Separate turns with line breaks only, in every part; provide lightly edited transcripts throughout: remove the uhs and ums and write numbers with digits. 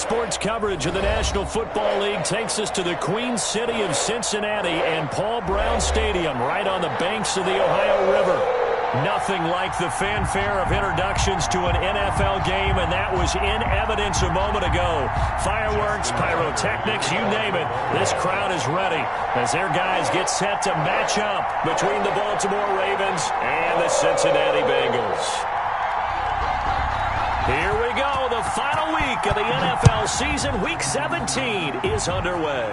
Sports coverage of the National Football League takes us to the Queen City of Cincinnati and Paul Brown Stadium right on the banks of the Ohio River. Nothing like the fanfare of introductions to an NFL game, and that was in evidence a moment ago. Fireworks, pyrotechnics, you name it. This crowd is ready as their guys get set to match up between the Baltimore Ravens and the Cincinnati Bengals. Here we go. The final week of the NFL season, Week 17, is underway.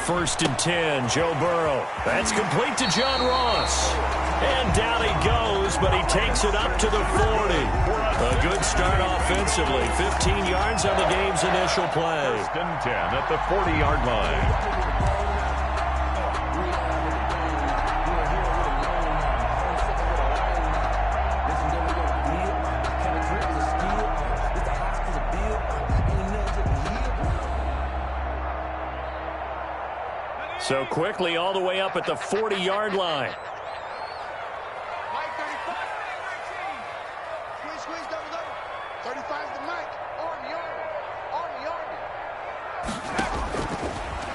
First and 10, Joe Burrow. That's complete to John Ross. And down he goes, but he takes it up to the 40. A good start offensively. 15 yards on the game's initial play.
First and 10 at the 40-yard line.
So quickly all the way up at the 40-yard line.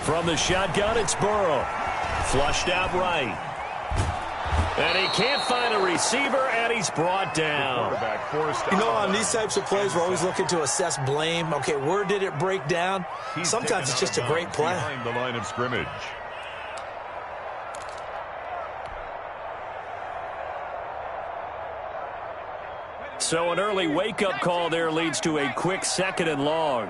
From the shotgun, it's Burrow. Flushed out right. And he can't find a receiver, and he's brought down.
You know, on these types of plays, we're always looking to assess blame. Okay, where did it break down? Sometimes it's just a great play.
Behind the line of scrimmage.
So an early wake-up call there leads to a quick 2nd and long.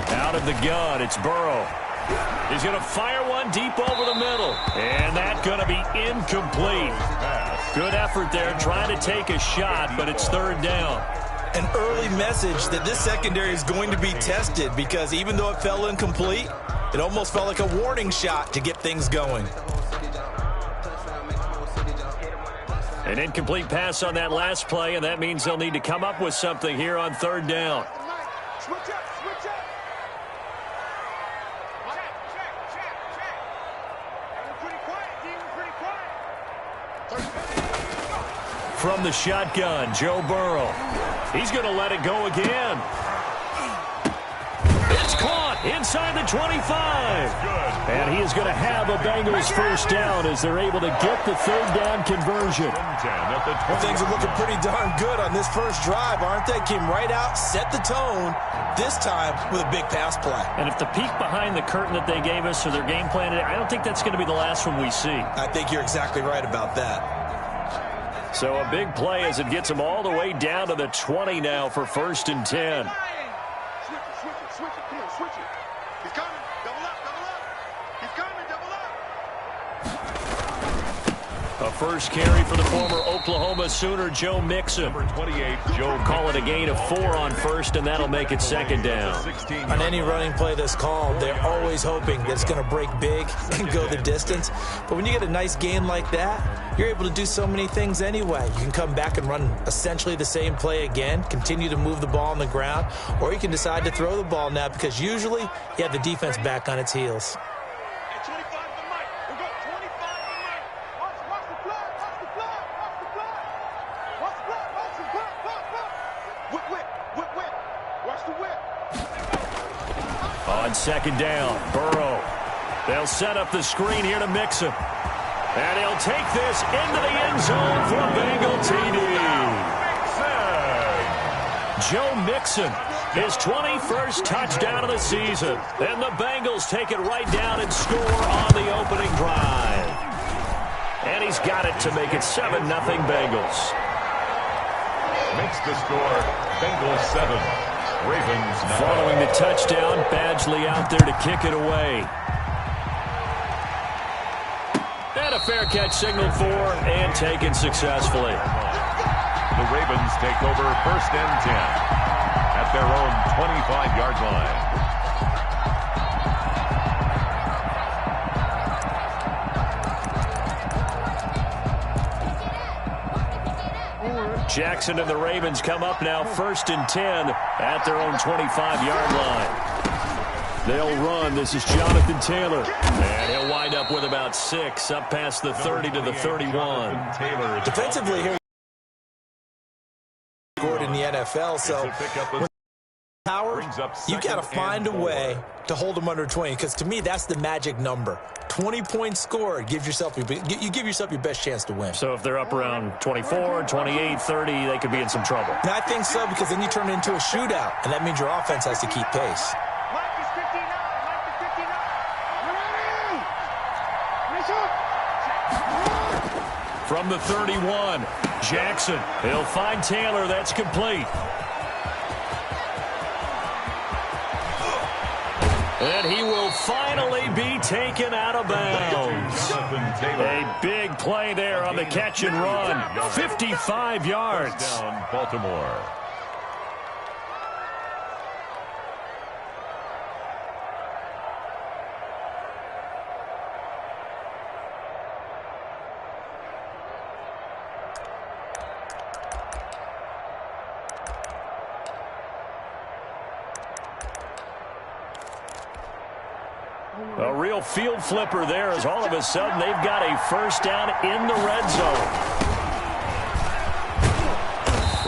Out of the gun, it's Burrow. He's going to fire one deep over the middle. And that's going to be incomplete. Good effort there trying to take a shot, but it's 3rd down.
An early message that this secondary is going to be tested because even though it fell incomplete, it almost felt like a warning shot to get things going.
An incomplete pass on that last play, and that means they'll need to come up with something here on 3rd down. From the shotgun, Joe Burrow. He's going to let it go again. It's caught inside the 25. And he is going to have a Bengals first down as they're able to get the 3rd down conversion.
Well, things are looking pretty darn good on this first drive, aren't they? Came right out, set the tone, this time with a big pass play.
And if the peek behind the curtain that they gave us or their game plan, I don't think that's going to be the last one we see.
I think you're exactly right about that.
So a big play as it gets them all the way down to the 20 now for 1st and 10. A first carry for the former Oklahoma Sooner, Joe Mixon.
Number 28, Joe.
Call it a gain of 4 on 1st, and that'll make it 2nd down.
On any running play that's called, they're always hoping that it's going to break big and go the distance. But when you get a nice gain like that, you're able to do so many things anyway. You can come back and run essentially the same play again, continue to move the ball on the ground, or you can decide to throw the ball now because usually you have the defense back on its heels.
On 2nd down, Burrow. They'll set up the screen here to Mixon. And he'll take this into the end zone for a Bengal TD. Joe Mixon, his 21st touchdown of the season. And the Bengals take it right down and score on the opening drive. And he's got it to make it 7-0 Bengals.
Makes the score Bengals 7, Ravens 9.
Following the touchdown, Badgley out there to kick it away. And a fair catch signaled for and taken successfully.
The Ravens take over 1st and 10 at their own 25-yard line.
Jackson and the Ravens come up now 1st and 10 at their own 25-yard line. They'll run. This is Jonathan Taylor. And he'll wind up with about 6 up past the 30 to the 31.
Defensively here, scored in the NFL, so power, you got to find a way to hold them under 20, because to me that's the magic number. 20 points scored, you give yourself your best chance to win.
So if they're up around 24, 28, 30, they could be in some trouble.
And I think so, because then you turn it into a shootout, and that means your offense has to keep pace.
From the 31, Jackson. He'll find Taylor. That's complete. And he will finally be taken out of bounds. A big play there on the catch and run. 55 yards.
Down Baltimore.
A real field flipper there, as all of a sudden they've got a 1st down in the red zone.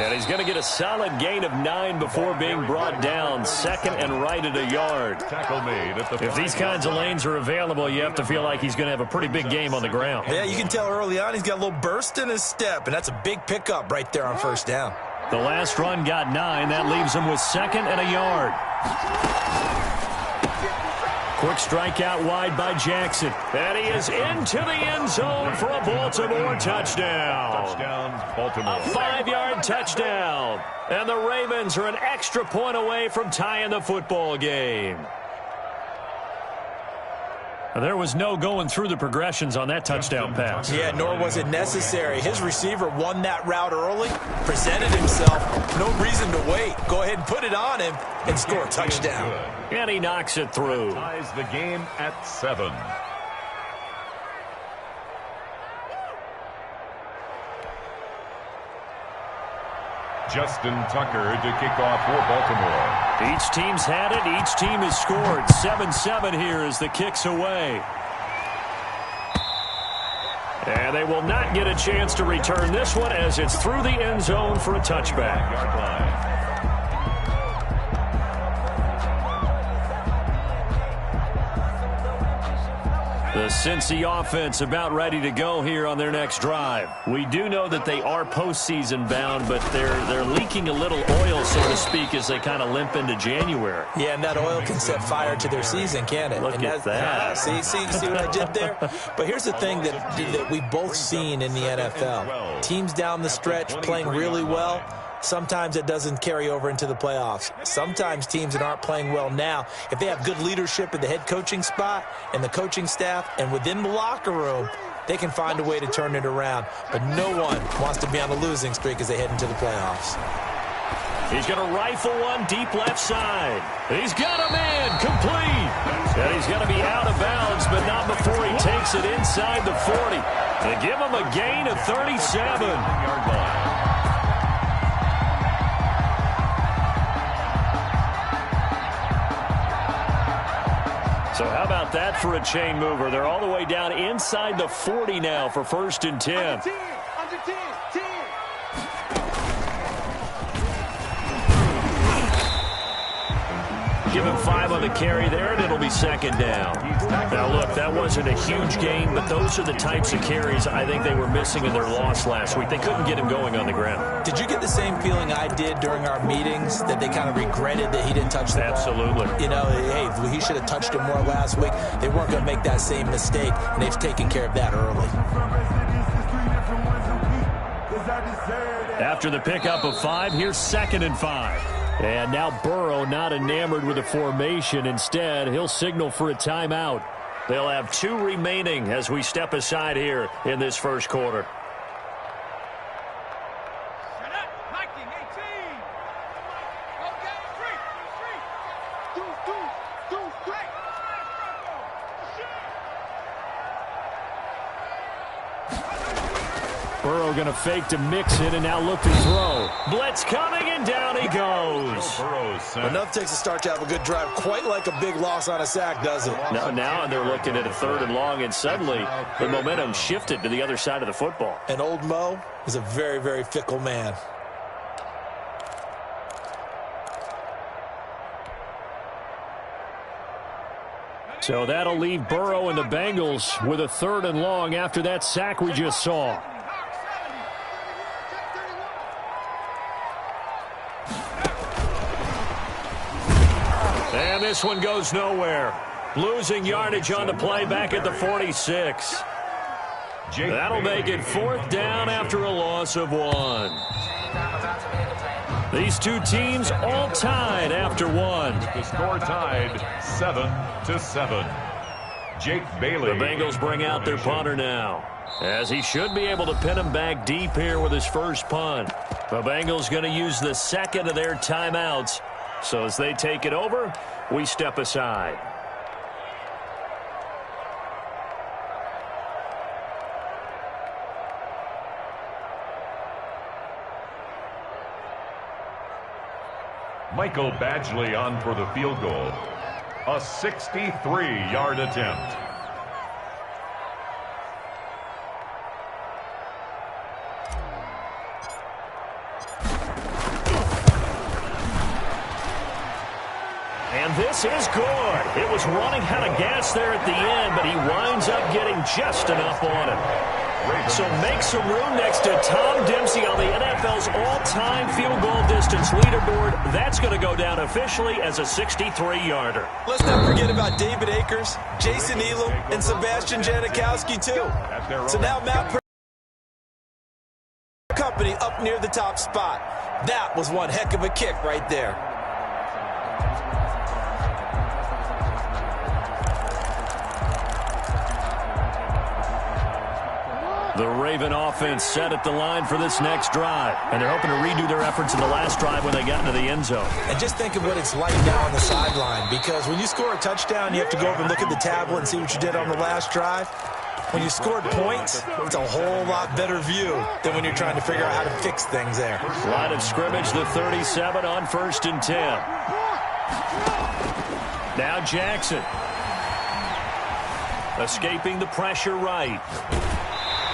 And he's going to get a solid gain of 9 before being brought down. 2nd and right at a yard.
Tackle made at the
if these kinds of lanes are available, you have to feel like he's going to have a pretty big game on the ground.
Yeah, you can tell early on he's got a little burst in his step, and that's a big pickup right there on 1st down.
The last run got 9. That leaves him with 2nd and a yard. Quick strike out wide by Jackson. And he is into the end zone for a Baltimore touchdown.
touchdown, Baltimore.
A 5-yard touchdown. And the Ravens are an extra point away from tying the football game. There was no going through the progressions on that touchdown pass.
Yeah, nor was it necessary. His receiver won that route early, presented himself. No reason to wait. Go ahead and put it on him and score a touchdown.
And he knocks it through.
Ties the game at 7. Justin Tucker to kick off for Baltimore.
Each team's had it. Each team has scored. 7-7 here as the kick's away. And they will not get a chance to return this one as it's through the end zone for a touchback.
Yard line.
The Cincy offense about ready to go here on their next drive. We do know that they are postseason bound, but they're leaking a little oil, so to speak, as they kind of limp into January.
Yeah, and that oil can set fire to their season, can't it?
Look at that.
See what I did there? But here's the thing that we've both seen in the NFL. Teams down the stretch playing really well. Sometimes it doesn't carry over into the playoffs. Sometimes teams that aren't playing well now, if they have good leadership in the head coaching spot and the coaching staff and within the locker room, they can find a way to turn it around. But no one wants to be on a losing streak as they head into the playoffs.
He's going to rifle one deep left side. He's got a man complete. And he's going to be out of bounds, but not before he takes it inside the 40. They give him a gain of 37.
Yard line.
So how about that for a chain mover? They're all the way down inside the 40 now for 1st and 10. Give him 5 on the carry there, and it'll be 2nd down. Now, look, that wasn't a huge gain, but those are the types of carries I think they were missing in their loss last week. They couldn't get him going on the ground.
Did you get the same feeling I did during our meetings, that they kind of regretted that he didn't touch the ball?
Absolutely.
You know, hey, he should have touched it more last week. They weren't going to make that same mistake, and they've taken care of that early.
after the pickup of 5. Here's 2nd and 5. And now Burrow not enamored with the formation. Instead, he'll signal for a timeout. They'll have 2 remaining as we step aside here in this first quarter. Burrow going to fake to mix it and now look to throw. Blitz coming and down he goes.
Enough takes a start to have a good drive. Quite like a big loss on a sack, does it?
Now they're looking at a 3rd and long, and suddenly the momentum shifted to the other side of the football.
And old Mo is a very, very fickle man.
So that'll leave Burrow and the Bengals with a 3rd and long after that sack we just saw. And this one goes nowhere. Losing yardage on the play back at the 46. That'll make it 4th down after a loss of 1. These 2 teams all tied after 1.
The score tied 7-7. Jake Bailey.
The Bengals bring out their punter now, as he should be able to pin him back deep here with his first punt. The Bengals going to use the 2nd of their timeouts. So as they take it over, we step aside.
Michael Badgley on for the field goal. A 63-yard attempt.
And this is good. It was running out of gas there at the end, but he winds up getting just enough on it. So make some room next to Tom Dempsey on the NFL's all-time field goal distance leaderboard. That's going to go down officially as a 63-yarder.
Let's not forget about David Akers, Jason Elam, and Sebastian Janikowski, too. So now Matt Company up near the top spot. That was one heck of a kick right there.
The Raven offense set at the line for this next drive, and they're hoping to redo their efforts in the last drive when they got into the end zone.
And just think of what it's like now on the sideline, because when you score a touchdown, you have to go over and look at the tablet and see what you did on the last drive. When you scored points, it's a whole lot better view than when you're trying to figure out how to fix things there.
Line of scrimmage, the 37 on 1st and 10. Now Jackson. Escaping the pressure right.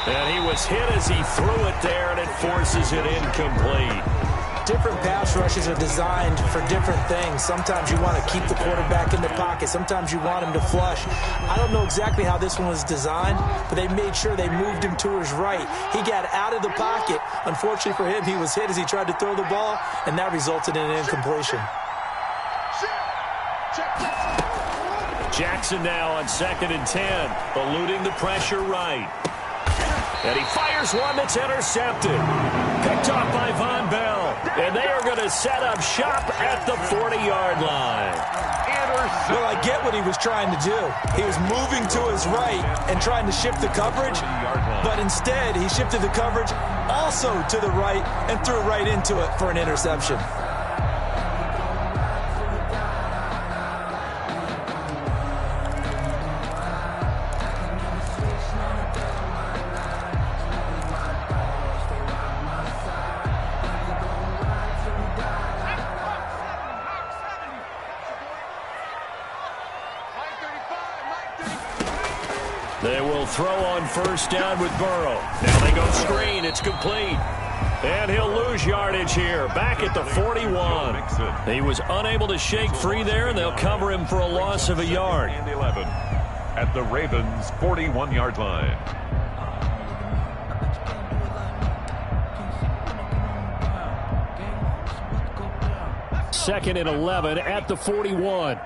And he was hit as he threw it there, and it forces it incomplete.
Different pass rushes are designed for different things. Sometimes you want to keep the quarterback in the pocket. Sometimes you want him to flush. I don't know exactly how this one was designed, but they made sure they moved him to his right. He got out of the pocket. Unfortunately for him, he was hit as he tried to throw the ball, and that resulted in an incompletion.
Jackson now on 2nd and 10, eluding the pressure right. And he fires one that's intercepted. Picked off by Von Bell. And they are going to set up shop at the 40-yard line.
Well, I get what he was trying to do. He was moving to his right and trying to shift the coverage. But instead, he shifted the coverage also to the right and threw right into it for an interception.
They will throw on 1st down with Burrow. Now they go screen. It's complete. And he'll lose yardage here. Back at the 41. He was unable to shake free there, and they'll cover him for a loss of a yard.
And 11 at the Ravens' 41-yard line.
Second and 11 at the 41.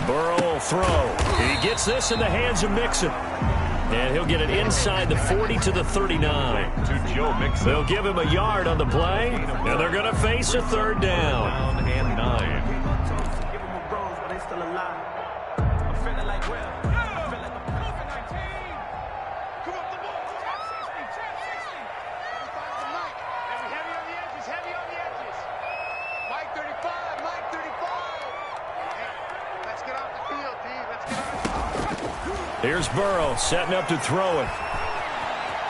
Burrow will throw. He gets this in the hands of Mixon. And he'll get it inside the 40 to the 39.
To Joe Mixon.
They'll give him a yard on the play, and they're going to face a third down.
And 9.
Here's Burrow setting up to throw it.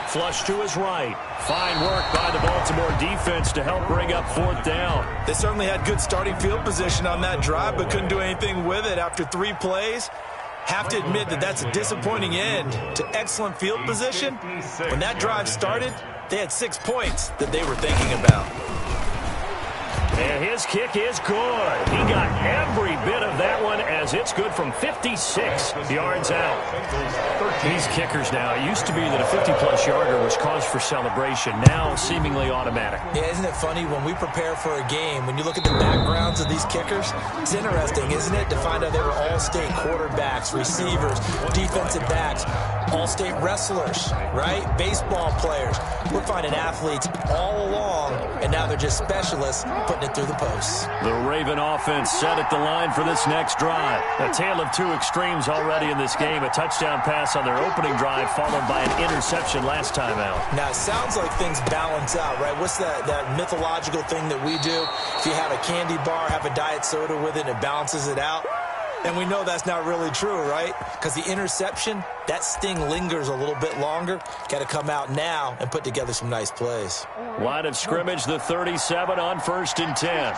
Flush to his right. Fine work by the Baltimore defense to help bring up fourth down.
They certainly had good starting field position on that drive, but couldn't do anything with it after 3 plays. Have to admit that that's a disappointing end to excellent field position. When that drive started, they had 6 points that they were thinking about.
And his kick is good. He got every bit of that one as it's good from 56 yards out. These kickers now, it used to be that a 50-plus yarder was cause for celebration. Now seemingly automatic.
Yeah, isn't it funny when we prepare for a game, when you look at the backgrounds of these kickers, it's interesting, isn't it, to find out they were all-state quarterbacks, receivers, defensive backs, all-state wrestlers, right? Baseball players. We're finding athletes all along, and now they're just specialists putting it through the posts.
The Raven offense set at the line for this next drive. A tale of 2 extremes already in this game. A touchdown pass on their opening drive followed by an interception last time out.
Now, it sounds like things balance out, right? What's that mythological thing that we do? If you have a candy bar, have a diet soda with it, and it balances it out. And we know that's not really true, right? Because the interception, that sting lingers a little bit longer. Got to come out now and put together some nice plays.
Line of scrimmage, the 37 on 1st and 10.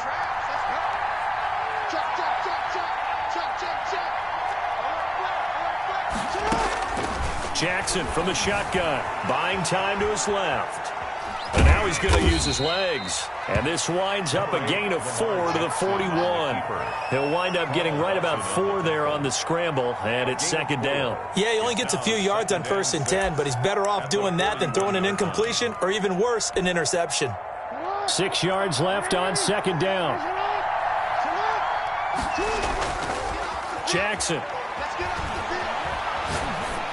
Jackson from the shotgun, buying time to his left. And now he's going to use his legs. And this winds up a gain of 4 to the 41. He'll wind up getting right about 4 there on the scramble, and it's 2nd down.
Yeah, he only gets a few yards on 1st and 10, but he's better off doing that than throwing an incompletion or even worse, an interception.
6 yards left on 2nd down. Jackson.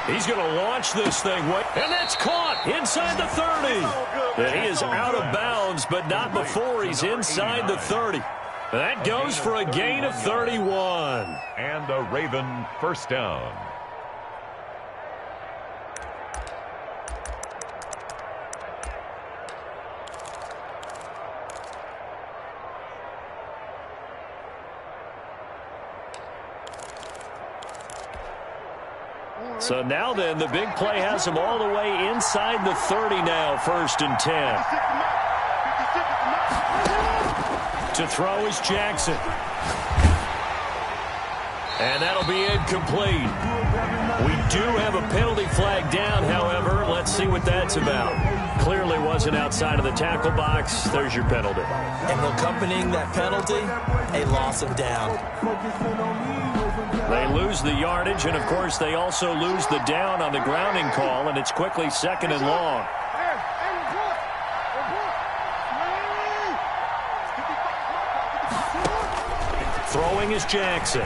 He's going to launch this thing. And that's caught inside the 30. And he is out of bounds, but not before he's inside the 30. That goes for a gain of 31.
And a Raven first down.
So now then, the big play has him all the way inside the 30 now, 1st and 10. To throw is Jackson. And that'll be incomplete. We do have a penalty flag down, however. Let's see what that's about. Clearly wasn't outside of the tackle box. There's your penalty.
And accompanying that penalty, a loss of down.
They lose the yardage, and, of course, they also lose the down on the grounding call, and it's quickly 2nd and long. Throwing is Jackson.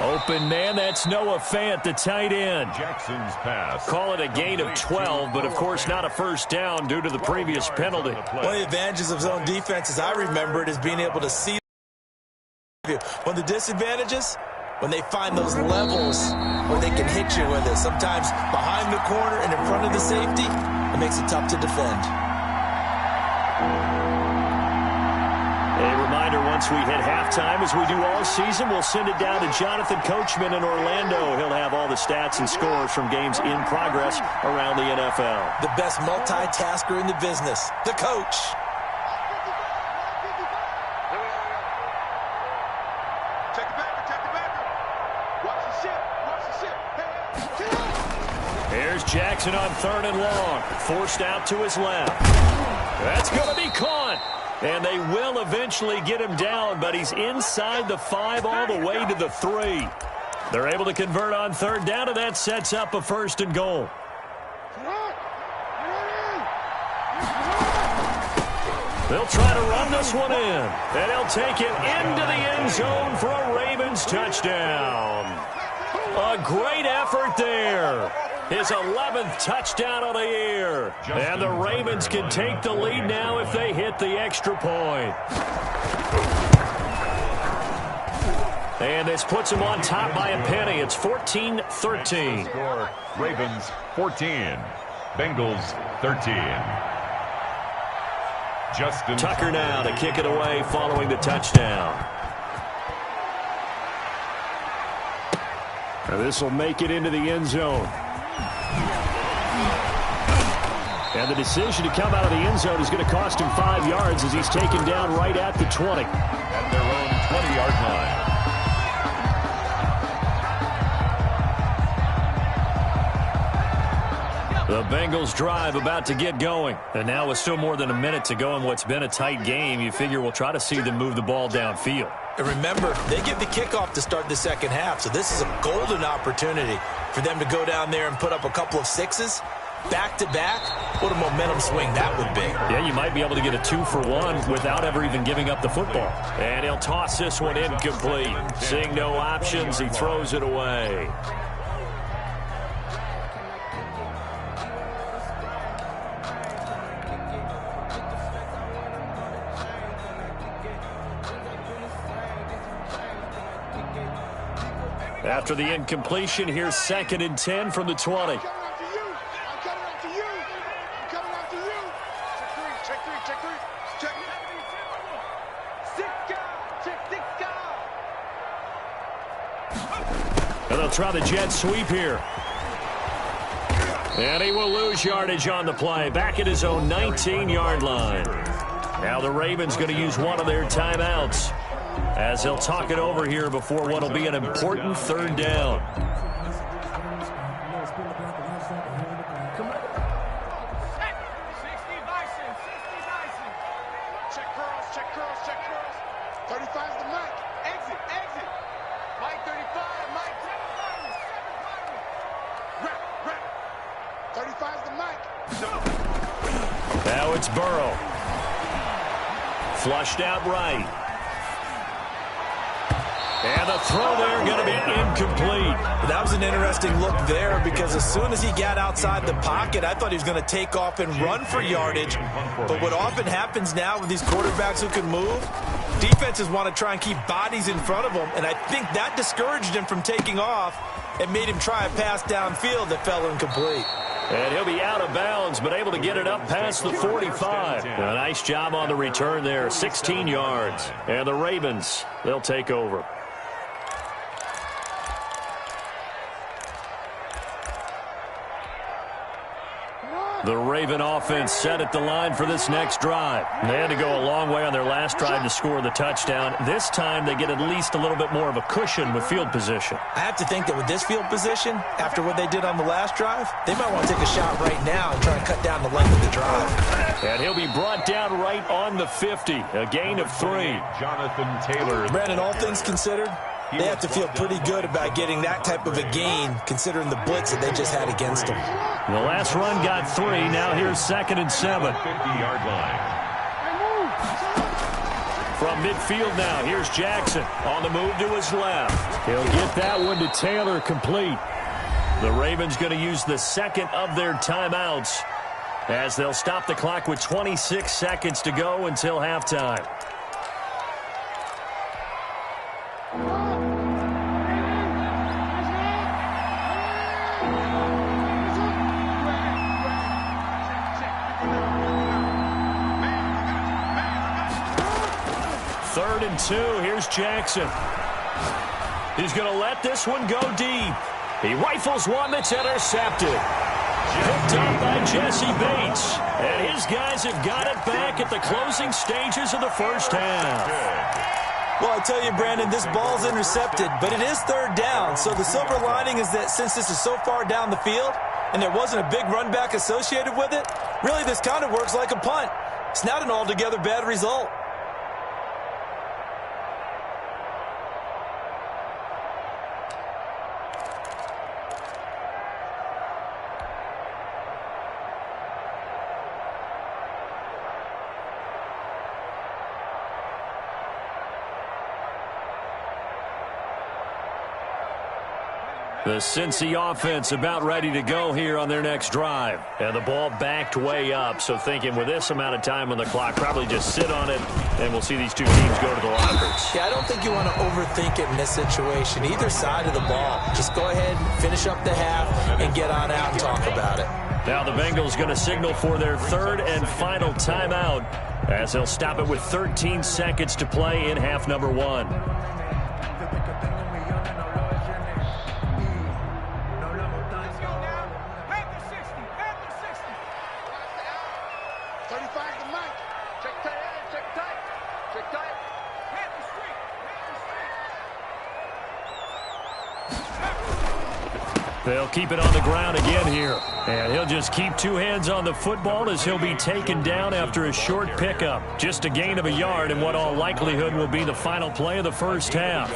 Open man, that's Noah Fant, the tight end.
Jackson's pass.
Call it a gain of 12, but of course not a first down due to the previous penalty.
One of the advantages of zone defense, as I remember it, is being able to see. One of the disadvantages, when they find those levels where they can hit you with it. Sometimes behind the corner and in front of the safety, it makes it tough to defend.
A reminder, once we hit halftime, as we do all season, we'll send it down to Jonathan Coachman in Orlando. He'll have all the stats and scores from games in progress around the NFL.
The best multitasker in the business, the coach.
Here's Jackson on 3rd and long. Forced out to his left. That's going to be caught. And they will eventually get him down, but he's inside the 5 all the way to the 3. They're able to convert on 3rd down, and that sets up a 1st and goal. They'll try to run this one in, and he'll take it into the end zone for a Ravens touchdown. A great effort there. His 11th touchdown of the year. And the Ravens can take the lead now if they hit the extra point. And this puts them on top by a penny. It's 14-13.
Score, Ravens 14, Bengals 13. Justin
Tucker now to kick it away following the touchdown. And this will make it into the end zone. And the decision to come out of the end zone is going to cost him 5 yards as he's taken down right at the 20.
At their own 20-yard line.
The Bengals drive about to get going. And now with still more than a minute to go in what's been a tight game, you figure we'll try to see them move the ball downfield.
And remember, they get the kickoff to start the second half, so this is a golden opportunity for them to go down there and put up a couple of sixes back-to-back. What a momentum swing that would be.
Yeah, you might be able to get a 2-for-1 without ever even giving up the football. And he'll toss this one incomplete. Seeing no options, he throws it away. After the incompletion, here's 2nd and 10 from the 20. And they'll try the jet sweep here. And he will lose yardage on the play. Back at his own 19-yard line. Now the Ravens going to use one of their timeouts as they'll talk it over here before what will be an important 3rd down.
Check cross. 35's the Mike. Exit. Mike 35, Mike 35's the Mike.
Now it's Burrow. Flushed out right. And the throw there going to be incomplete.
That was an interesting look there because as soon as he got outside the pocket, I thought he was going to take off and run for yardage. But what often happens now with these quarterbacks who can move, defenses want to try and keep bodies in front of them, and I think that discouraged him from taking off and made him try a pass downfield that fell incomplete.
And he'll be out of bounds, but able to get it up past the 45. A nice job on the return there, 16 yards. And the Ravens, they'll take over. The Raven offense set at the line for this next drive. They had to go a long way on their last drive to score the touchdown. This time they get at least a little bit more of a cushion with field position.
I have to think that with this field position, after what they did on the last drive, they might want to take a shot right now and try and cut down the length of the drive.
And he'll be brought down right on the 50, a gain of 3.
Jonathan Taylor.
Brandon, all things considered, they have to feel pretty good about getting that type of a gain considering the blitz that they just had against them.
The last run got 3. Now here's 2nd and 7.
50-yard line.
From midfield now, here's Jackson on the move to his left. He'll get that one to Taylor complete. The Ravens going to use the 2nd of their timeouts as they'll stop the clock with 26 seconds to go until halftime. Third and 2. Here's Jackson. He's going to let this one go deep. He rifles one that's intercepted. Picked up by Jesse Bates. And his guys have got it back at the closing stages of the first half.
Well, I tell you, Brandon, this ball's intercepted, but it is 3rd down. So the silver lining is that since this is so far down the field and there wasn't a big run back associated with it, really this kind of works like a punt. It's not an altogether bad result.
The Cincy offense about ready to go here on their next drive. And the ball backed way up, so thinking with this amount of time on the clock, probably just sit on it, and we'll see these two teams go to the lockers.
Yeah, I don't think you want to overthink it in this situation. Either side of the ball. Just go ahead, finish up the half, and get on out and talk about it.
Now the Bengals going to signal for their third and final timeout as they'll stop it with 13 seconds to play in half number 1.
35 the mic. Check tight, check tight. Check tight. Hit the street.
They'll keep it on the ground again here. And he'll just keep two hands on the football as he'll be taken down after a short pickup. Just a gain of a yard in what all likelihood will be the final play of the first half.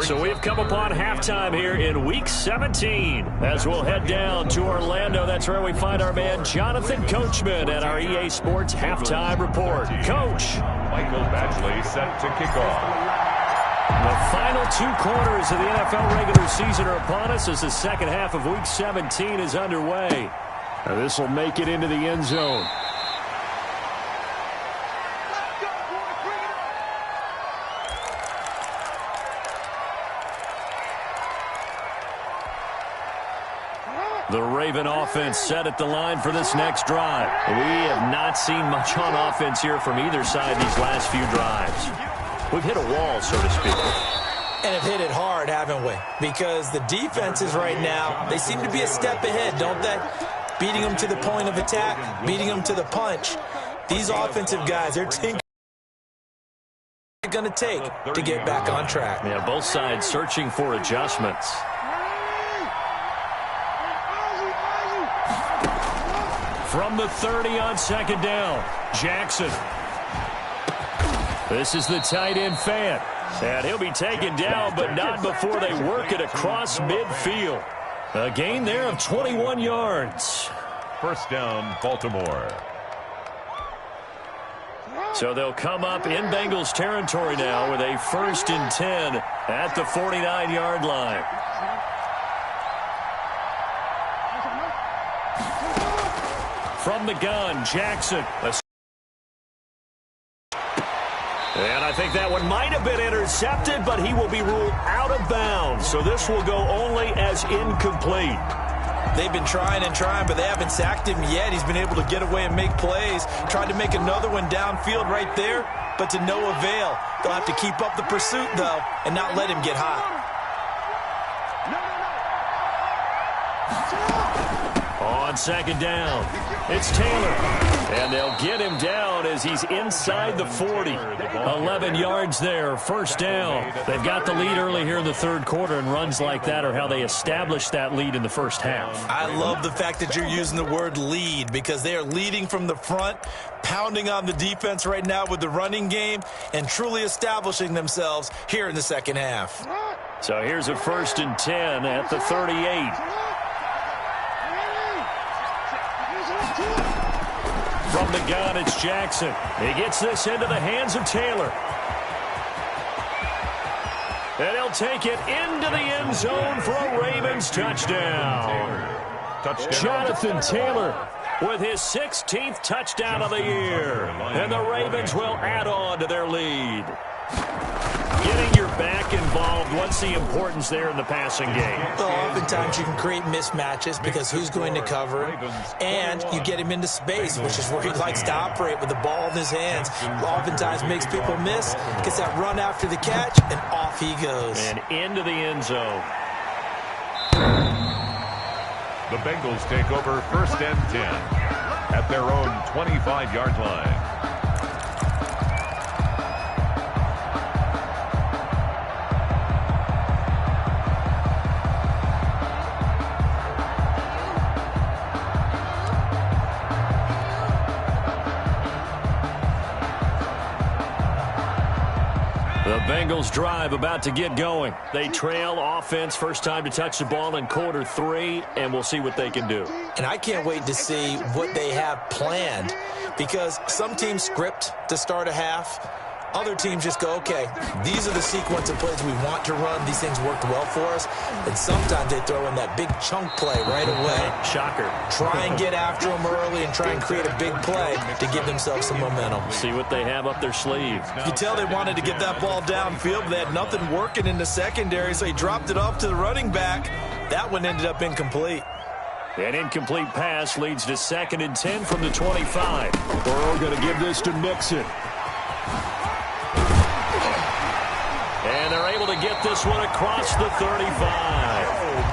So we've come upon halftime here in Week 17. As we'll head down to Orlando, that's where we find our man Jonathan Coachman at our EA Sports Halftime Report. Coach.
Michael Badgley set to kick off.
The final 2 quarters of the NFL regular season are upon us as the second half of Week 17 is underway. Now this will make it into the end zone. The Raven offense set at the line for this next drive. We have not seen much on offense here from either side these last few drives. We've hit a wall, so to speak.
And have hit it hard, haven't we? Because the defenses right now, they seem to be a step ahead, don't they? Beating them to the point of attack, beating them to the punch. These offensive guys, they're going to take to get back on track.
Yeah, both sides searching for adjustments. From the 30 on second down, Jackson. This is the tight end fan. And he'll be taken down, but not before they work it across midfield. A gain there of 21 yards.
First down, Baltimore.
So they'll come up in Bengals territory now with a 1st and 10 at the 49-yard line. From the gun, Jackson. And I think that one might have been intercepted, but he will be ruled out of bounds. So this will go only as incomplete.
They've been trying and trying, but they haven't sacked him yet. He's been able to get away and make plays. Tried to make another one downfield right there, but to no avail. They'll have to keep up the pursuit, though, and not let him get hot.
On second down, it's Taylor. And they'll get him down as he's inside the 40. 11 yards there, first down. They've got the lead early here in the third quarter, and runs like that are how they established that lead in the first half.
I love the fact that you're using the word lead because they are leading from the front, pounding on the defense right now with the running game, and truly establishing themselves here in the second half.
So here's a 1st and 10 at the 38. From the gun, it's Jackson. He gets this into the hands of Taylor. And he'll take it into the end zone for a Ravens touchdown. Jonathan Taylor with his 16th touchdown of the year. And the Ravens will add on to their lead. Getting your back involved, what's the importance there in the passing game?
Well, oftentimes you can create mismatches because who's going to cover him, and you get him into space, which is where he likes to operate with the ball in his hands. Oftentimes makes people miss, gets that run after the catch, and off he goes.
And into the end zone.
The Bengals take over 1st and 10 at their own 25-yard line.
The Bengals drive about to get going. They trail offense, first time to touch the ball in quarter 3, and we'll see what they can do.
And I can't wait to see what they have planned because some teams script to start a half. Other teams just go, okay, these are the sequence of plays we want to run. These things worked well for us. And sometimes they throw in that big chunk play right away.
Shocker.
Try and get after them early and try and create a big play to give themselves some momentum.
See what they have up their sleeve.
You can tell they wanted to get that ball downfield, but they had nothing working in the secondary, so he dropped it off to the running back. That one ended up incomplete.
An incomplete pass leads to 2nd and 10 from the 25. Burrow going to give this to Mixon. And they're able to get this one across the 35.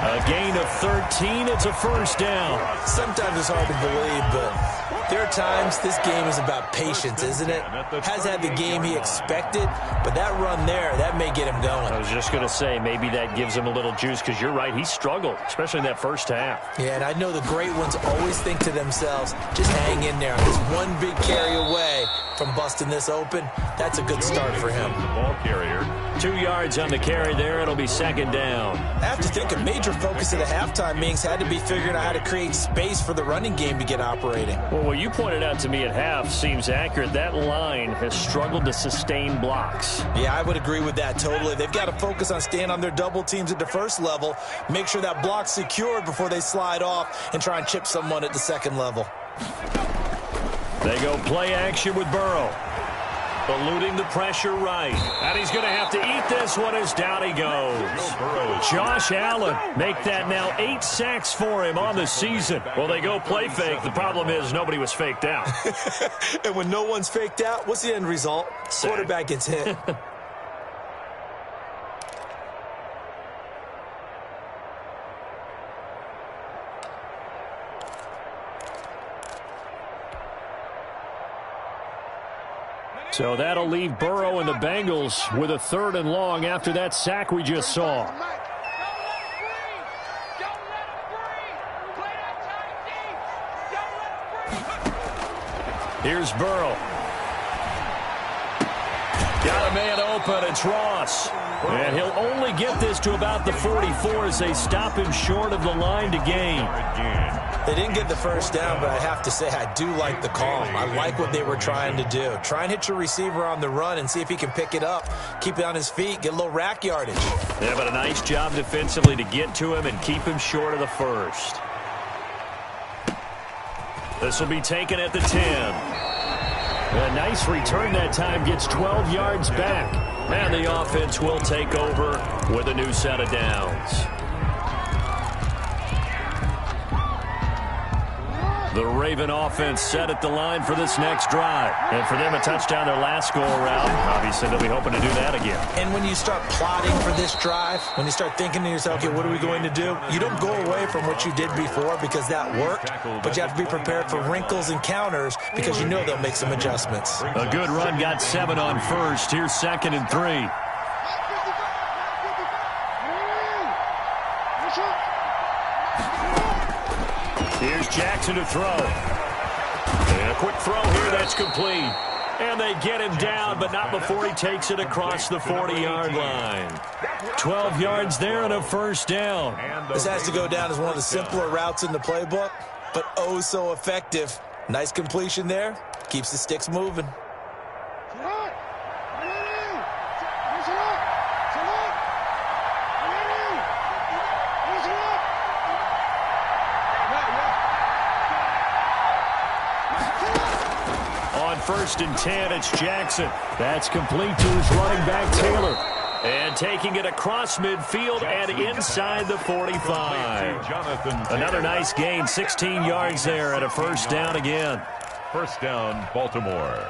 A gain of 13. It's a first down.
Sometimes it's hard to believe, but there are times this game is about patience, isn't it? Has had the game he expected, but that run there, that may get him going.
I was just going to say, maybe that gives him a little juice, because you're right, he struggled, especially in that first half.
Yeah, and I know the great ones always think to themselves, just hang in there. Just one big carry away from busting this open. That's a good start for him.
The ball carrier.
2 yards on the carry there. It'll be 2nd down.
I have to think a major focus of the halftime meetings had to be figuring out how to create space for the running game to get operating.
Well, what you pointed out to me at half seems accurate. That line has struggled to sustain blocks.
Yeah, I would agree with that totally. They've got to focus on staying on their double teams at the first level, make sure that block's secured before they slide off and try and chip someone at the second level.
They go play action with Burrow. Eluding the pressure right. And he's going to have to eat this one as down he goes. Josh Allen, make that now 8 sacks for him on the season. Well, they go play fake. The problem is nobody was faked out.
And when no one's faked out, what's the end result?
Sack.
Quarterback gets hit.
So that'll leave Burrow and the Bengals with a 3rd and long after that sack we just saw. Here's Burrow. Got a man open. It's Ross. And he'll only get this to about the 44 as they stop him short of the line to gain.
They didn't get the first down, but I have to say I do like the call. I like what they were trying to do. Try and hit your receiver on the run and see if he can pick it up. Keep it on his feet, get a little rack yardage.
Yeah, but a nice job defensively to get to him and keep him short of the first. This will be taken at the 10. A nice return that time, gets 12 yards back. And the offense will take over with a new set of downs. The Raven offense set at the line for this next drive. And for them, a touchdown their last go-around. Obviously, they'll be hoping to do that again.
And when you start plotting for this drive, when you start thinking to yourself, okay, what are we going to do? You don't go away from what you did before because that worked, but you have to be prepared for wrinkles and counters because you know they'll make some adjustments.
A good run, got 7 on first. Here's 2nd and 3. Here's Jackson to throw. And a quick throw here, that's complete. And they get him down, but not before he takes it across the 40-yard line. 12 yards there and a first down.
This has to go down as one of the simpler routes in the playbook, but oh so effective. Nice completion there. Keeps the sticks moving.
On 1st and 10, it's Jackson. That's complete to his running back, Taylor. And taking it across midfield and inside the 45. Another nice gain, 16 yards there and a first down again.
First down, Baltimore.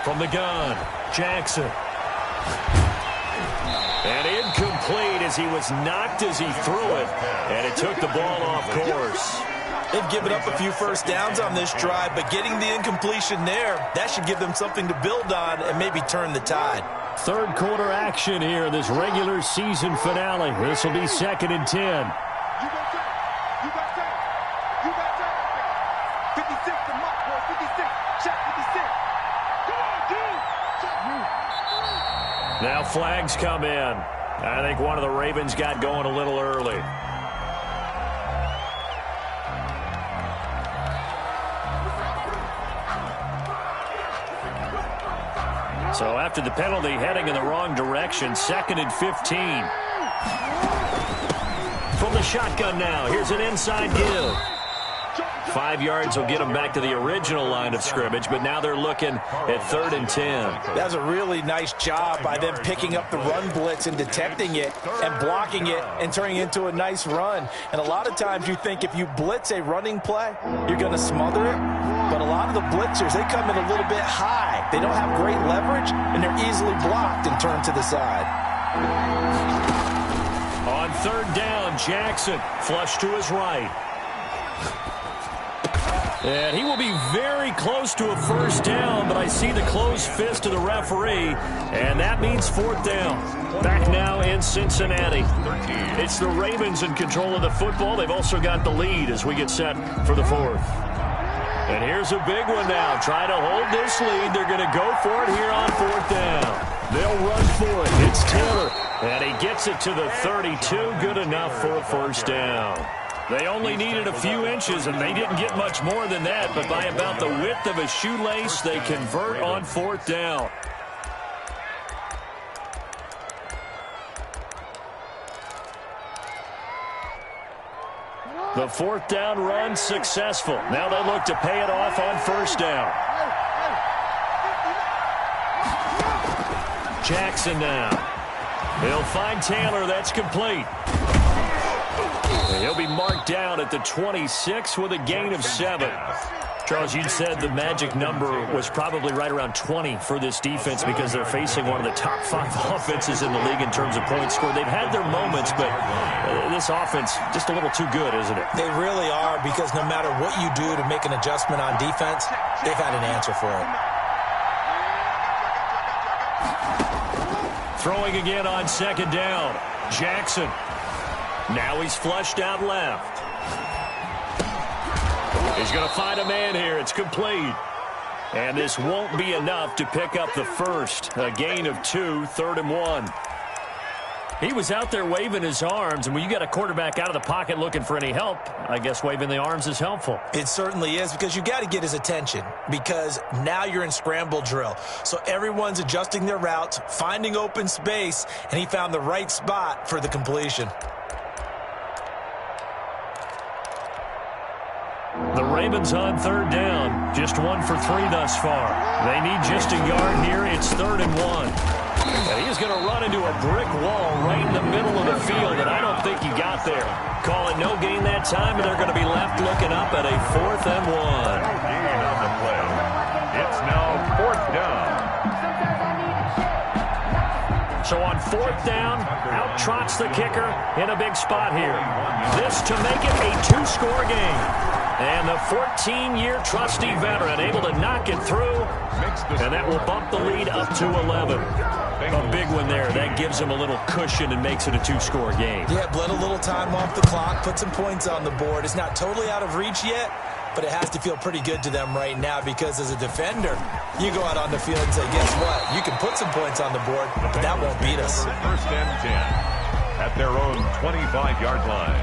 From the gun, Jackson. And incomplete as he was knocked as he threw it. And it took the ball off course.
They've given up a few first downs on this drive, but getting the incompletion there, that should give them something to build on and maybe turn the tide.
Third quarter action here, this regular season finale. This will be 2nd and 10. Now flags come in. I think one of the Ravens got going a little early. So after the penalty, heading in the wrong direction, 2nd and 15. From the shotgun now, here's an inside give. 5 yards will get them back to the original line of scrimmage, but now they're looking at 3rd and 10.
That's a really nice job by them picking up the run blitz and detecting it and blocking it and turning it into a nice run. And a lot of times you think if you blitz a running play, you're going to smother it. But a lot of the blitzers, they come in a little bit high. They don't have great leverage, and they're easily blocked and turned to the side.
On 3rd down, Jackson flush to his right. And he will be very close to a 1st down, but I see the closed fist of the referee, and that means 4th down. Back now in Cincinnati. It's the Ravens in control of the football. They've also got the lead as we get set for the 4th. And here's a big one now. Try to hold this lead. They're going to go for it here on 4th down. They'll run for it. It's Taylor. And he gets it to the 32. Good enough for a 1st down. They only needed a few inches, and they didn't get much more than that. But by about the width of a shoelace, they convert on 4th down. The 4th down run successful. Now they look to pay it off on 1st down. Jackson now. He'll find Taylor. That's complete. And he'll be marked down at the 26 with a gain of 7. Charles, you said the magic number was probably right around 20 for this defense because they're facing one of the top 5 offenses in the league in terms of points scored. They've had their moments, but this offense just a little too good, isn't it?
They really are, because no matter what you do to make an adjustment on defense, they've had an answer for it.
Throwing again on 2nd down. Jackson. Now he's flushed out left. He's going to find a man here. It's complete. And this won't be enough to pick up the 1st. A gain of 2, 3rd and 1. He was out there waving his arms, and when you got a quarterback out of the pocket looking for any help, I guess waving the arms is helpful.
It certainly is, because you got to get his attention, because now you're in scramble drill. So everyone's adjusting their routes, finding open space, and he found the right spot for the completion.
The Ravens on 3rd down. Just 1 for 3 thus far. They need just a yard here. It's 3rd and 1. And he's going to run into a brick wall right in the middle of the field, and I don't think he got there. Call it no gain that time, and they're going to be left looking up at a 4th and 1.
Gain on the play. It's now 4th down.
So on 4th down, out trots the kicker in a big spot here. This to make it a 2-score game. And the 14-year trusty veteran able to knock it through, and that will bump the lead up to 11. A big one there. That gives them a little cushion and makes it a 2-score game.
Yeah, bled a little time off the clock, put some points on the board. It's not totally out of reach yet, but it has to feel pretty good to them right now, because as a defender, you go out on the field and say, guess what? You can put some points on the board, but that won't beat us.
1st and 10 at their own 25-yard line.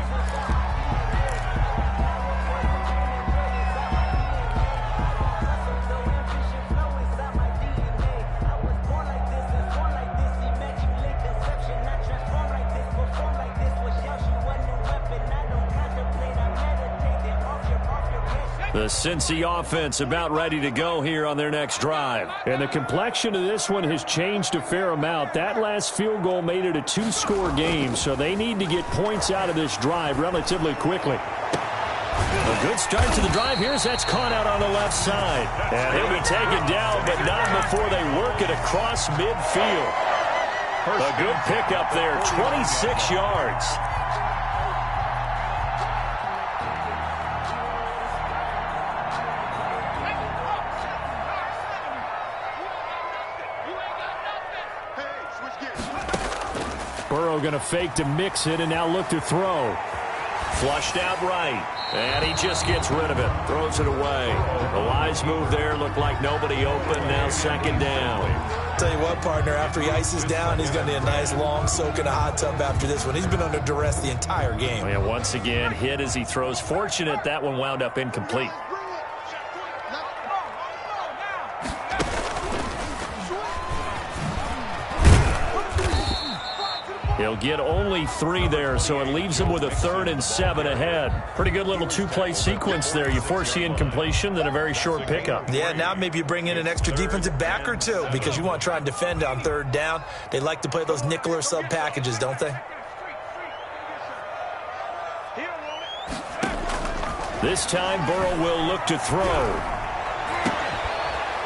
The Cincy offense about ready to go here on their next drive. And the complexion of this one has changed a fair amount. That last field goal made it a 2-score game, so they need to get points out of this drive relatively quickly. A good start to the drive here as that's caught out on the left side. And he'll be taken down, but not before they work it across midfield. A good pickup there, 26 yards. Burrow going to fake to mix it and now look to throw. Flushed out right. And he just gets rid of it. Throws it away. The wise move there. Looked like nobody open. Now 2nd down.
Tell you what, partner, after he ices down, he's going to need a nice long soak in a hot tub after this one. He's been under duress the entire game.
Oh, yeah, once again, hit as he throws. Fortunate that one wound up incomplete. He'll get only 3 there, so it leaves him with a 3rd and 7 ahead. Pretty good little 2-play sequence there. You force the incompletion, then a very short pickup.
Yeah, now maybe you bring in an extra defensive back or two because you want to try and defend on 3rd down. They like to play those nickel or sub packages, don't they?
This time, Burrow will look to throw.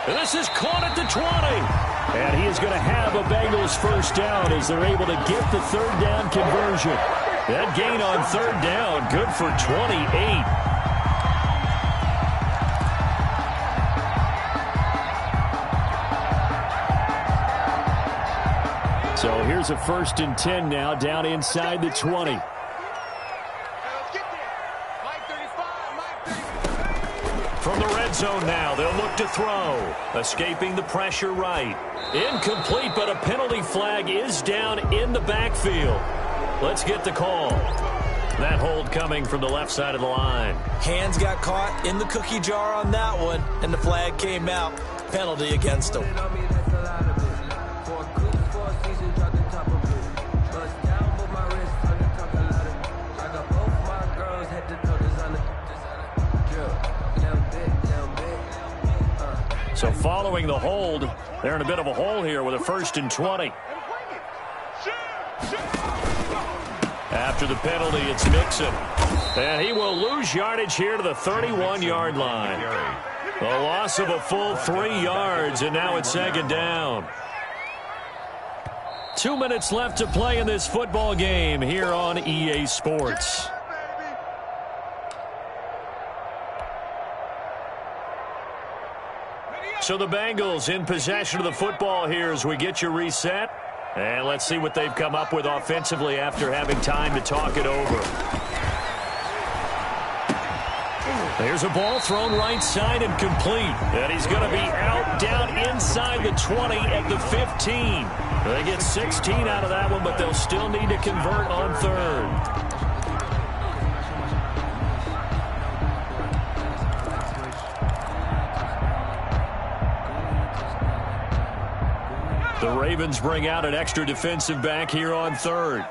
This is caught at the 20. And he is going to have a Bengals first down as they're able to get the 3rd down conversion. That gain on 3rd down, good for 28. So here's a 1st and 10 now, down inside the 20. From the red zone now, they'll look to throw. Escaping the pressure right. Incomplete, but a penalty flag is down in the backfield. Let's get the call. That hold coming from the left side of the line.
Hands got caught in the cookie jar on that one, and the flag came out. Penalty against him.
So following the hold, they're in a bit of a hole here with a 1st and 20. After the penalty, it's Mixon. And he will lose yardage here to the 31-yard line. The loss of a full 3 yards, and now it's 2nd down. 2 minutes left to play in this football game here on EA Sports. So the Bengals in possession of the football here as we get you reset. And let's see what they've come up with offensively after having time to talk it over. There's a ball thrown right side and complete. And he's going to be out down inside the 20 at the 15. They get 16 out of that one, but they'll still need to convert on 3rd. The Ravens bring out an extra defensive back here on 3rd.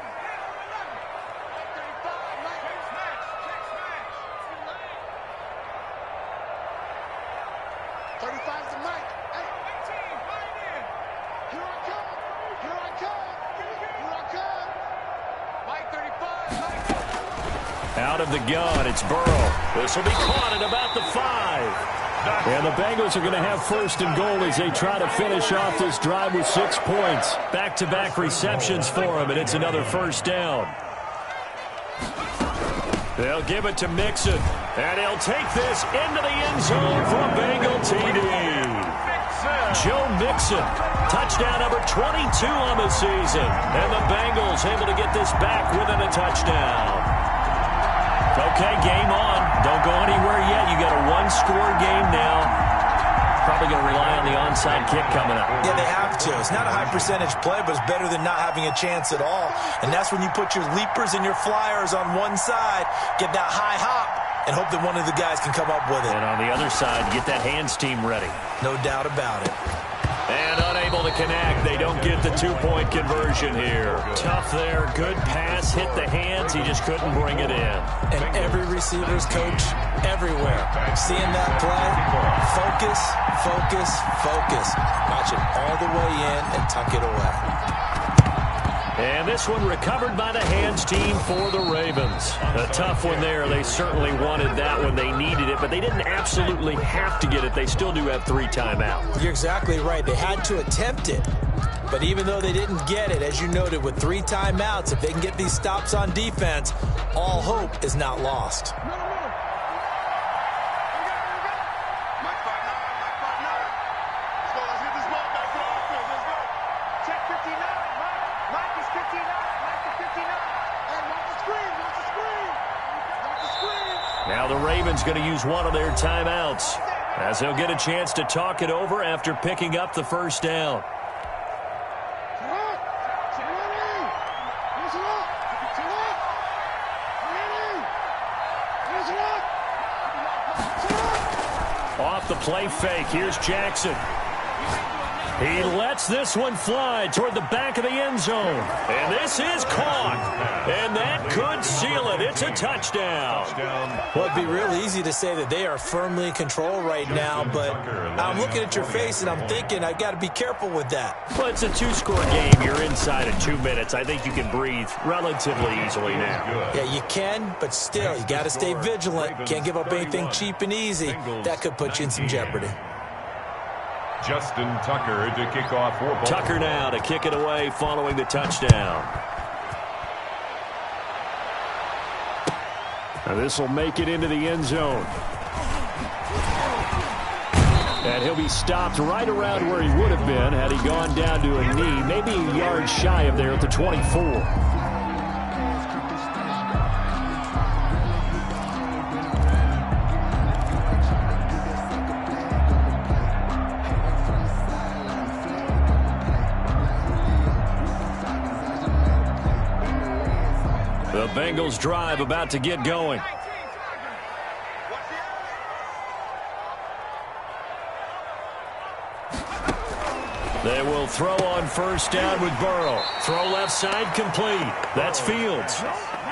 Out of the gun, it's Burrow. This will be caught at about the 5. And the Bengals are going to have 1st and goal as they try to finish off this drive with 6 points. Back-to-back receptions for him, and it's another 1st down. They'll give it to Mixon, and he'll take this into the end zone for a Bengal TD. Joe Mixon, touchdown number 22 on the season. And the Bengals able to get this back within a touchdown. Okay, game on. Don't go anywhere yet. You got a 1-score game now. Probably going to rely on the onside kick coming up.
Yeah, they have to. It's not a high percentage play, but it's better than not having a chance at all. And that's when you put your leapers and your flyers on one side, get that high hop, and hope that one of the guys can come up with it.
And on the other side, get that hands team ready.
No doubt about it.
And unable to connect. They don't get the 2-point conversion here. Tough there. Good pass. Hit the hands. He just couldn't bring it in.
And every receiver's coach everywhere. Seeing that play, focus, focus, focus. Watch it all the way in and tuck it away.
And this one recovered by the hands team for the Ravens. A tough one there. They certainly wanted that one. They needed it, but they didn't absolutely have to get it. They still do have 3 timeouts.
You're exactly right. They had to attempt it. But even though they didn't get it, as you noted, with 3 timeouts, if they can get these stops on defense, all hope is not lost.
Now the Ravens going to use one of their timeouts as they'll get a chance to talk it over after picking up the 1st down. up the play fake. Here's Jackson. He lets this one fly toward the back of the end zone. And this is caught. And that could seal it. It's a touchdown.
Well, it'd be real easy to say that they are firmly in control right now, but I'm looking at your face and I'm thinking I've got to be careful with that.
Well, it's a two-score game. You're inside of 2 minutes. I think you can breathe relatively easily now.
Yeah, you can, but still, you got to stay vigilant. Can't give up anything cheap and easy. That could put you in some jeopardy.
Justin Tucker to kick off for Baltimore.
Tucker now to kick it away following the touchdown. Now this will make it into the end zone. And he'll be stopped right around where he would have been had he gone down to a knee, maybe a yard shy of there at the 24. The Bengals drive about to get going. They will throw on first down with Burrow. Throw left side complete. That's Fields.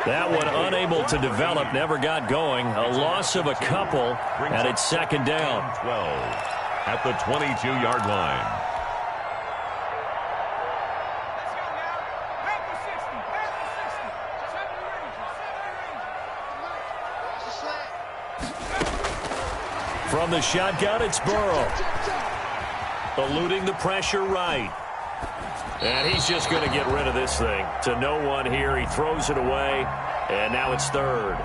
That one unable to develop, never got going. A loss of a couple, and it's second down.
12 at the 22-yard line.
From the shotgun, it's Burrow. Eluding the pressure right. And he's just going to get rid of this thing. To no one here. He throws it away. And now it's third.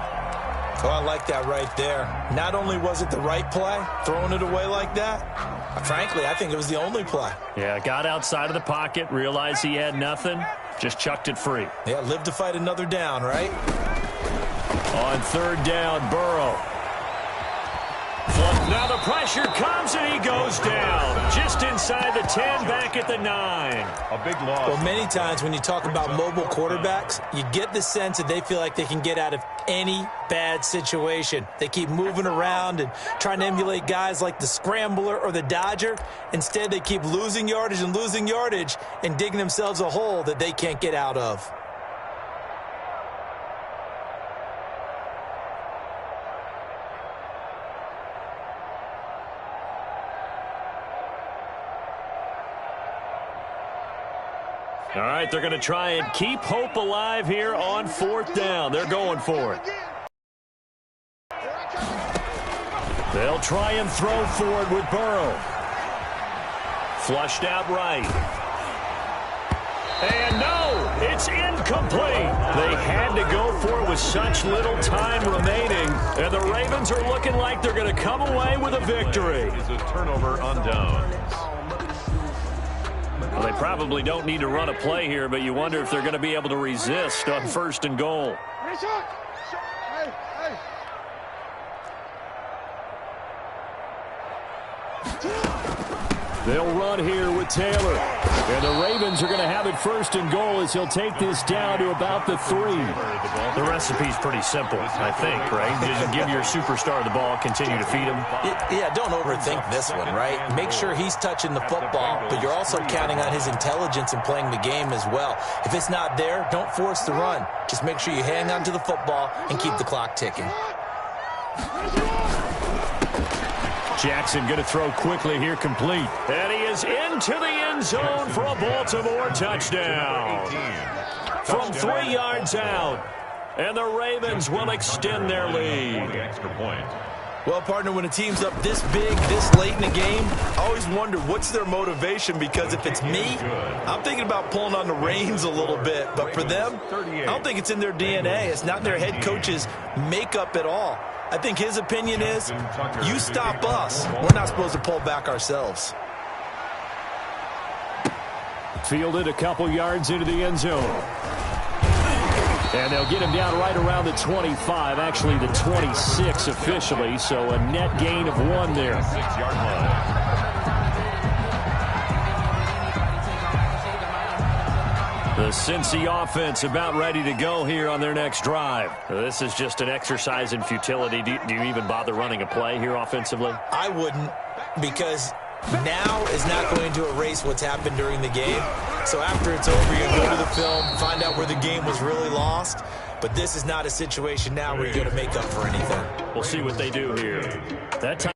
Oh, I like that right there. Not only was it the right play, throwing it away like that, frankly, I think it was the only play.
Yeah, got outside of the pocket, realized he had nothing, just chucked it free.
Yeah, live to fight another down, right?
On third down, Burrow. Now the pressure comes and he goes down. Just inside the 10, back at the 9.
A big loss.
Well, many times when you talk about mobile quarterbacks, you get the sense that they feel like they can get out of any bad situation. They keep moving around and trying to emulate guys like the Scrambler or the Dodger. Instead, they keep losing yardage and digging themselves a hole that they can't get out of.
All right, they're going to try and keep hope alive here on fourth down. They're going for it. They'll try and throw for it with Burrow. Flushed out right. And no, it's incomplete. They had to go for it with such little time remaining. And the Ravens are looking like they're going to come away with a victory.
It's a turnover on downs.
Well, they probably don't need to run a play here, but you wonder if they're going to be able to resist on first and goal. They'll run here with Taylor. And the Ravens are going to have it first and goal as he'll take this down to about the 3. The recipe's pretty simple, I think, right? Just give your superstar the ball, continue to feed him.
Yeah, don't overthink this one, right? Make sure he's touching the football, but you're also counting on his intelligence in playing the game as well. If it's not there, don't force the run. Just make sure you hang on to the football and keep the clock ticking.
Jackson going to throw quickly here, complete. And he is into the end zone for a Baltimore touchdown. From 3 yards out. And the Ravens will extend their lead.
Extra point.
Well, partner, when a team's up this big, this late in the game, I always wonder what's their motivation, because if it's me, I'm thinking about pulling on the reins a little bit. But for them, I don't think it's in their DNA. It's not their head coach's makeup at all. I think his opinion is, you stop us, we're not supposed to pull back ourselves.
Fielded a couple yards into the end zone. And they'll get him down right around the 25, actually the 26 officially, so a net gain of 1 there.
6-yard line.
The Cincy offense about ready to go here on their next drive.
This is just an exercise in futility. Do you even bother running a play here offensively?
I wouldn't, because now is not going to erase what's happened during the game. So after it's over, you go to the film, find out where the game was really lost. But this is not a situation now where you're going to make up for anything.
We'll see what they do here. That time